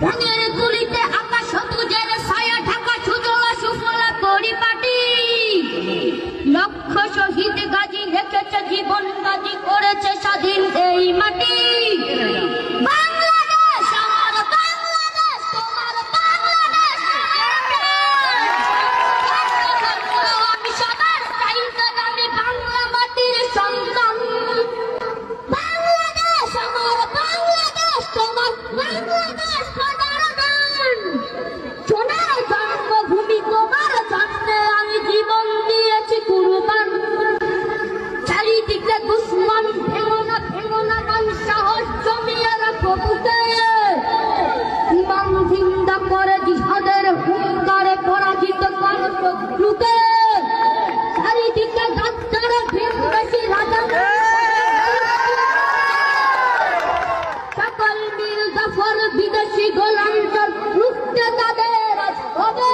রঙের তুলিতে আকাশ সবুজের ছায়া ঢাকা সুজলা সুফলা পরিপাটি। লক্ষ শহীদ গাজী রেখেছে জীবন বাজি, করেছে স্বাধীন এই মাটি। বাংলাদেশ আমার বাংলাদেশ, তোমার বাংলাদেশ আমি সবার চাইতে আমি বাংলা মাটির সন্তান। বাংলাদেশ আমার বাংলাদেশ, তোমার বাংলাদেশ সোনার জন্মভূমি, তোমার জন্মে আমি জীবন দিয়েছি কুরবান। চারিদিকে দুশ্মন, ভেঙো না মন, সাহস জমিয়ে রাখো বুকে। ইমান জিন্দা করে জিহাদের হুঙ্কারে পরাজিত করো শত্রুকে। চারিদিকে গাদ্দারে ভিনদেশী রাজা, সকল মিল জাফর বিদেশি গোলাম, রুখতে তাদের আজ হবে।